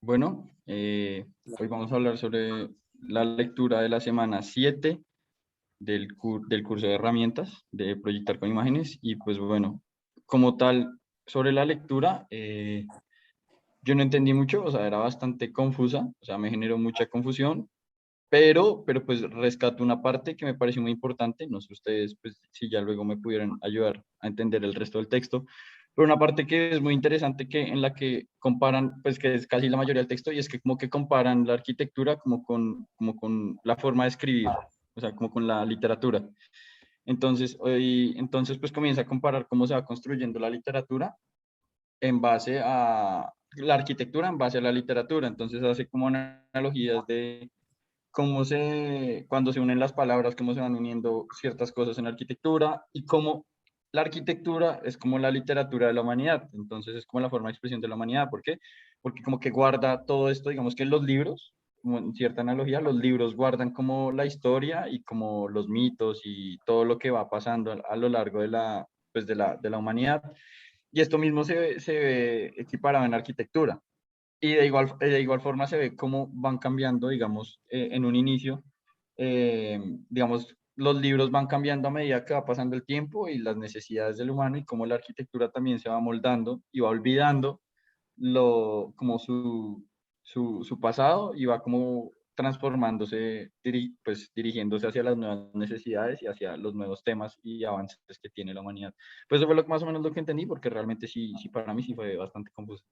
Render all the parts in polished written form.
Bueno, hoy vamos a hablar sobre la lectura de la semana 7 del curso de herramientas de proyectar con imágenes. Y pues bueno, como tal, sobre la lectura, yo no entendí mucho, o sea, era bastante confusa, o sea, me generó mucha confusión, pero pues rescato una parte que me pareció muy importante. No sé ustedes, pues si ya luego me pudieran ayudar a entender el resto del texto, pero una parte que es muy interesante, que en la que comparan, pues que es casi la mayoría del texto, y es que como que comparan la arquitectura como con la forma de escribir, o sea, como con la literatura. Entonces pues comienza a comparar cómo se va construyendo la literatura en base a la arquitectura, en base a la literatura. Entonces hace como analogías de cuando se unen las palabras, cómo se van uniendo ciertas cosas en la arquitectura, y cómo la arquitectura es como la literatura de la humanidad. Entonces es como la forma de expresión de la humanidad. ¿Por qué? Porque como que guarda todo esto, digamos que los libros, como en cierta analogía, los libros guardan como la historia y como los mitos y todo lo que va pasando a lo largo de la humanidad. Y esto mismo se ve equiparado en la arquitectura. Y de igual forma se ve cómo van cambiando, digamos, en un inicio, digamos, los libros van cambiando a medida que va pasando el tiempo y las necesidades del humano, y cómo la arquitectura también se va moldando y va olvidando como su pasado, y va como transformándose, pues dirigiéndose hacia las nuevas necesidades y hacia los nuevos temas y avances que tiene la humanidad. Pues eso fue más o menos lo que entendí, porque realmente sí, sí, para mí sí fue bastante confuso.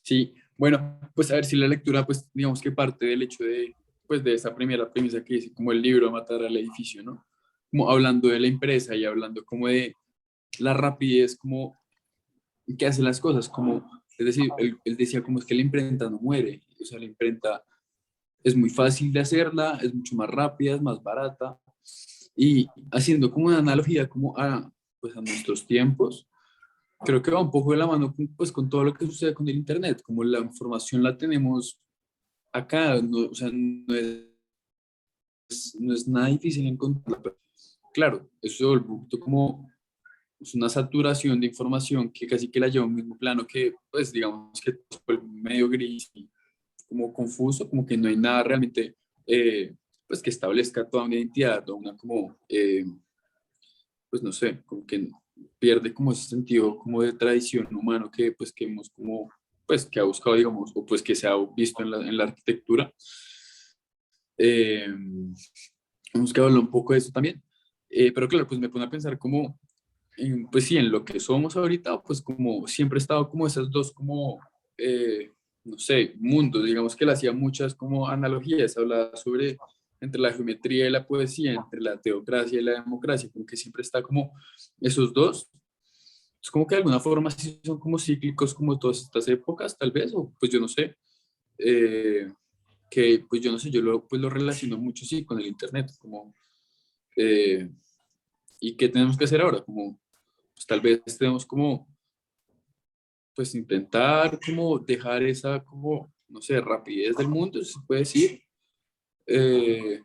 Sí, bueno, pues a ver si la lectura, pues digamos que parte del hecho de, pues de esa primera premisa que dice como el libro matar al edificio, ¿no? Como hablando de la empresa y hablando como de la rapidez, como que hace las cosas, como, es decir, él decía como es que la imprenta no muere, o sea, la imprenta es muy fácil de hacerla, es mucho más rápida, es más barata, y haciendo como una analogía como a, pues a nuestros tiempos, creo que va un poco de la mano con, pues, con todo lo que sucede con el Internet, como la información la tenemos acá, no, o sea, no es nada difícil encontrarla. Pero, claro, eso se vuelve un poquito como es una saturación de información que casi que la lleva a un mismo plano que, pues, digamos que es medio gris y como confuso, como que no hay nada realmente, pues, que establezca toda una identidad o una como, pues, no sé, como que pierde como ese sentido como de tradición humano que, pues, que hemos como, pues, que ha buscado, digamos, o pues que se ha visto en la arquitectura. Eh, hemos que hablar un poco de eso también. Pero claro, pues me pone a pensar como, pues sí, en lo que somos ahorita, pues como siempre he estado como esas dos como, no sé, mundos, digamos que él hacía muchas como analogías, hablaba sobre entre la geometría y la poesía, entre la teocracia y la democracia, como que siempre está como esos dos. Es como que de alguna forma sí son como cíclicos como todas estas épocas, tal vez, o pues yo no sé. Eh, que pues yo no sé, pues lo relaciono mucho sí con el internet, como, eh, ¿y qué tenemos que hacer ahora? Como, pues tal vez tenemos como, pues intentar como dejar esa como, no sé, rapidez del mundo, si se puede decir, eh,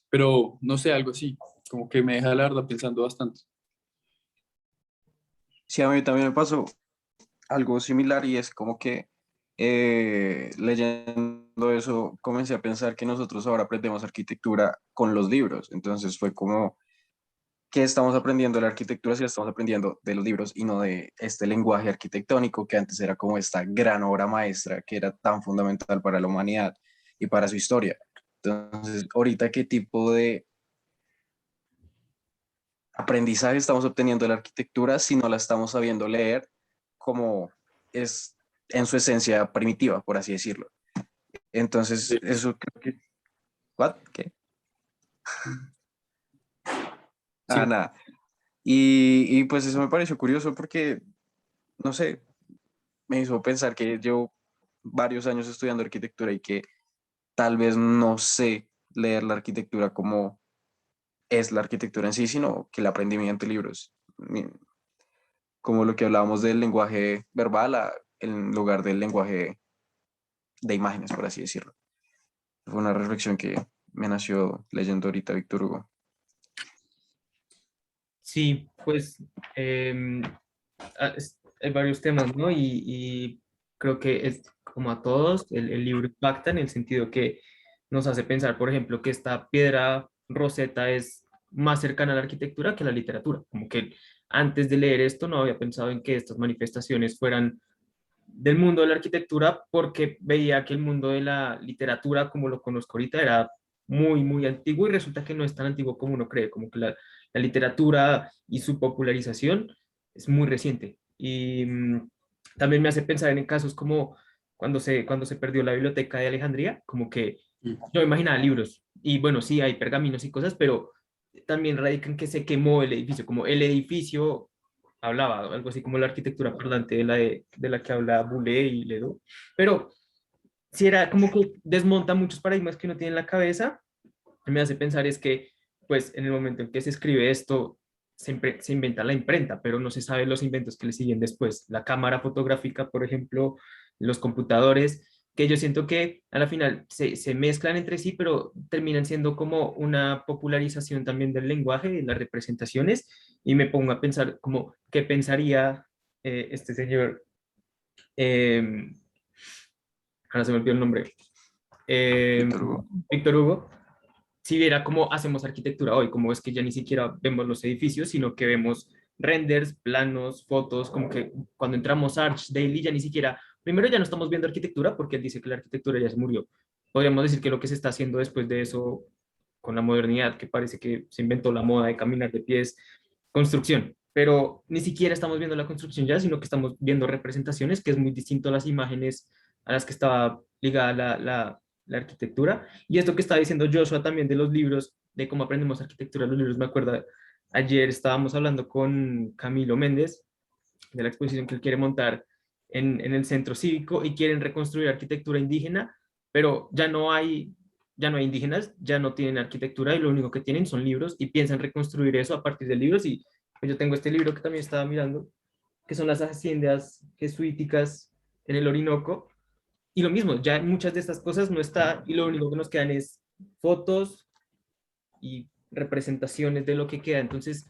pero no sé, algo así, como que me deja la verdad pensando bastante. Sí, a mí también me pasó algo similar, y es como que leyendo eso comencé a pensar que nosotros ahora aprendemos arquitectura con los libros. Entonces fue como, ¿qué estamos aprendiendo de la arquitectura si la estamos aprendiendo de los libros y no de este lenguaje arquitectónico que antes era como esta gran obra maestra que era tan fundamental para la humanidad y para su historia? Entonces, ahorita, ¿qué tipo de aprendizaje estamos obteniendo de la arquitectura si no la estamos sabiendo leer como es en su esencia primitiva, por así decirlo? Entonces, Sí, eso creo que... ¿What? ¿Qué? Ah, sí, nada. Y pues eso me pareció curioso porque, no sé, me hizo pensar que llevo varios años estudiando arquitectura y que tal vez no sé leer la arquitectura como es la arquitectura en sí, sino que la aprendí mediante libros. Como lo que hablábamos del lenguaje verbal en lugar del lenguaje de imágenes, por así decirlo. Fue una reflexión que me nació leyendo ahorita Víctor Hugo. Sí, pues hay varios temas, ¿no? Y creo que es como a todos, el libro impacta en el sentido que nos hace pensar, por ejemplo, que esta piedra roseta es más cercana a la arquitectura que a la literatura. Como que antes de leer esto no había pensado en que estas manifestaciones fueran del mundo de la arquitectura porque veía que el mundo de la literatura, como lo conozco ahorita, era muy, muy antiguo y resulta que no es tan antiguo como uno cree, como que la literatura y su popularización es muy reciente. Y también me hace pensar en casos como cuando se perdió la biblioteca de Alejandría, como que yo imaginaba libros y bueno, sí, hay pergaminos y cosas, pero también radican que se quemó el edificio, como el edificio hablaba, algo así como la arquitectura parlante de la que habla Boulez y Ledoux, pero si era como que desmonta muchos paradigmas que uno tiene en la cabeza, me hace pensar es que, pues, en el momento en que se escribe esto, se inventa la imprenta, pero no se sabe los inventos que le siguen después. La cámara fotográfica, por ejemplo, los computadores, que yo siento que a la final se mezclan entre sí, pero terminan siendo como una popularización también del lenguaje y las representaciones, y me pongo a pensar como, ¿qué pensaría este señor? Eh, ahora se me olvidó el nombre. Eh, Víctor Hugo. Víctor Hugo, si viera cómo hacemos arquitectura hoy, como es que ya ni siquiera vemos los edificios, sino que vemos renders, planos, fotos, como que cuando entramos a ArchDaily ya ni siquiera, primero ya no estamos viendo arquitectura porque él dice que la arquitectura ya se murió. Podríamos decir que lo que se está haciendo después de eso, con la modernidad, que parece que se inventó la moda de caminar de pies, construcción, pero ni siquiera estamos viendo la construcción ya, sino que estamos viendo representaciones, que es muy distinto a las imágenes a las que estaba ligada la arquitectura. Y esto que estaba diciendo Joshua también de los libros, de cómo aprendemos arquitectura, los libros, me acuerdo, ayer estábamos hablando con Camilo Méndez de la exposición que él quiere montar en el centro cívico y quieren reconstruir arquitectura indígena, pero ya no hay indígenas, ya no tienen arquitectura y lo único que tienen son libros y piensan reconstruir eso a partir de libros y pues, yo tengo este libro que también estaba mirando, que son las haciendas jesuíticas en el Orinoco, y lo mismo, ya muchas de estas cosas no está y lo único que nos quedan es fotos y representaciones de lo que queda. Entonces,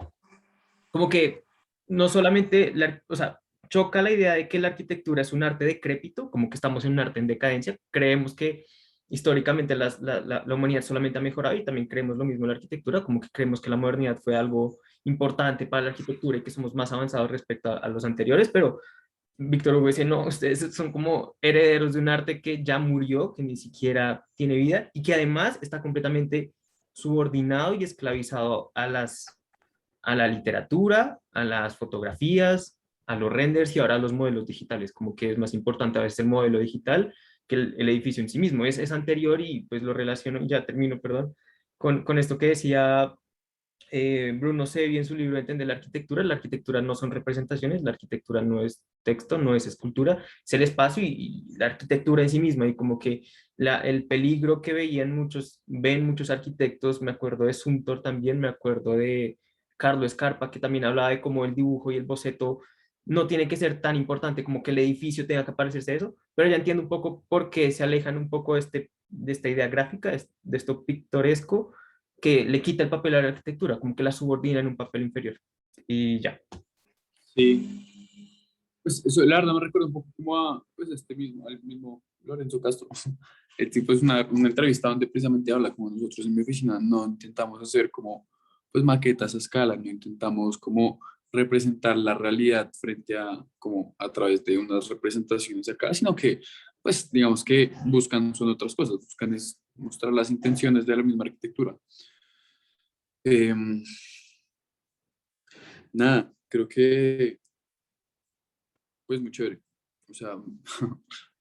como que no solamente, o sea, choca la idea de que la arquitectura es un arte decrépito, como que estamos en un arte en decadencia. Creemos que históricamente la humanidad solamente ha mejorado y también creemos lo mismo en la arquitectura, como que creemos que la modernidad fue algo importante para la arquitectura y que somos más avanzados respecto a los anteriores, pero Víctor Hugo dice, no, ustedes son como herederos de un arte que ya murió, que ni siquiera tiene vida y que además está completamente subordinado y esclavizado a la literatura, a las fotografías, a los renders y ahora a los modelos digitales, como que es más importante a veces el modelo digital que el edificio en sí mismo. Es anterior y pues lo relaciono, ya termino, perdón, con esto que decía Bruno Sevi en su libro Entender la arquitectura no son representaciones, la arquitectura no es texto, no es escultura, es el espacio y la arquitectura en sí misma y como que el peligro que ven muchos arquitectos, me acuerdo de Sumter también, me acuerdo de Carlos Scarpa que también hablaba de cómo el dibujo y el boceto no tiene que ser tan importante como que el edificio tenga que parecerse a eso, pero ya entiendo un poco por qué se alejan un poco de esta idea gráfica, de esto pictoresco que le quita el papel a la arquitectura, como que la subordina en un papel inferior. Y ya. Sí, pues eso la verdad me recuerda un poco como a pues este mismo, al mismo Lorenzo Castro. El tipo es una entrevista donde precisamente habla como nosotros en mi oficina no intentamos hacer como pues maquetas a escala, no intentamos como representar la realidad frente a como a través de unas representaciones acá, sino que pues digamos que buscan son otras cosas, buscan es mostrar las intenciones de la misma arquitectura. Em, nada, creo que pues muy chévere. O sea,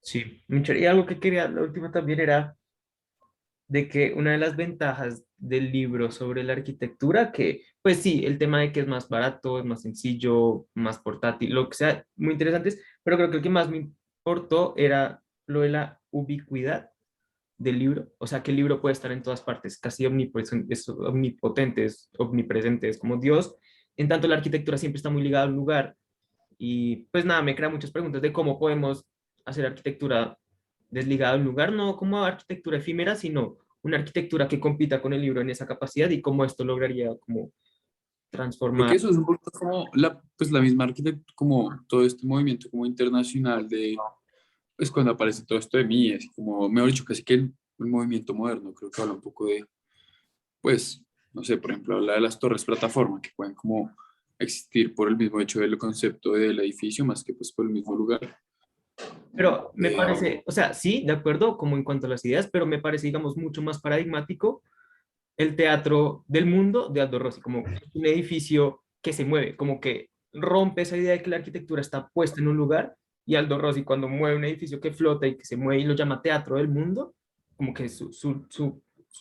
Sí, y algo que quería, la última también era de que una de las ventajas del libro sobre la arquitectura, que pues sí, el tema de que es más barato, es más sencillo, más portátil, lo que sea, muy interesantes, pero creo que lo que más me importó era lo de la ubicuidad del libro, o sea, que el libro puede estar en todas partes, casi es omnipotente, es omnipresente, es como Dios, en tanto la arquitectura siempre está muy ligada a un lugar y pues nada, me crea muchas preguntas de cómo podemos hacer arquitectura desligada de un lugar, no como arquitectura efímera, sino una arquitectura que compita con el libro en esa capacidad y cómo esto lograría como creo que transformar. eso es un poco como pues la misma arquitectura, como todo este movimiento como internacional pues cuando aparece todo esto de mí, así como, mejor dicho, casi que el movimiento moderno, creo que habla un poco de, pues, no sé, por ejemplo, habla de las torres plataforma, que pueden como existir por el mismo hecho del concepto del edificio, más que pues por el mismo lugar. Pero me Eh, parece, o sea, sí, de acuerdo, como en cuanto a las ideas, pero me parece, digamos, mucho más paradigmático el teatro del mundo de Aldo Rossi, como un edificio que se mueve, como que rompe esa idea de que la arquitectura está puesta en un lugar, y Aldo Rossi cuando mueve un edificio que flota y que se mueve y lo llama teatro del mundo, como que su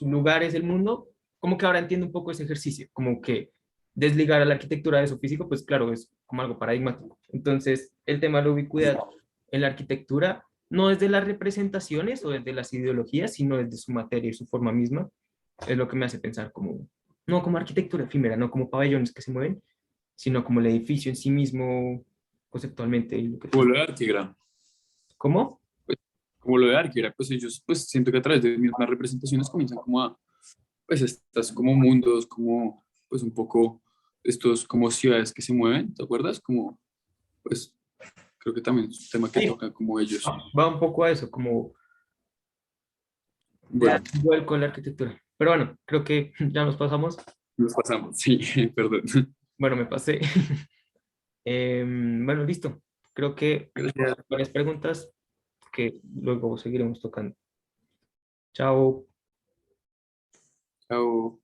lugar es el mundo, como que ahora entiendo un poco ese ejercicio, como que desligar a la arquitectura de su físico, pues claro, es como algo paradigmático. Entonces, el tema de la ubicuidad en la arquitectura no es de las representaciones o desde las ideologías, sino desde su materia y su forma misma, es lo que me hace pensar como, no como arquitectura efímera, no como pabellones que se mueven, sino como el edificio en sí mismo conceptualmente. Y lo que como lo de Arquegra, ¿Cómo? pues, como lo de Arquegra, pues ellos, pues siento que a través de mismas representaciones comienzan como a, pues estas como mundos, como, pues un poco estos como ciudades que se mueven, ¿te acuerdas? Como, pues, creo que también es un tema que Sí, tocan como ellos. va un poco a eso, como de dar Bueno, un vuelco a la arquitectura. Pero bueno, creo que ya nos pasamos. nos pasamos, sí, perdón. Bueno, me pasé. Bueno, listo. Creo que Gracias. varias preguntas que luego seguiremos tocando. Chao. Chao.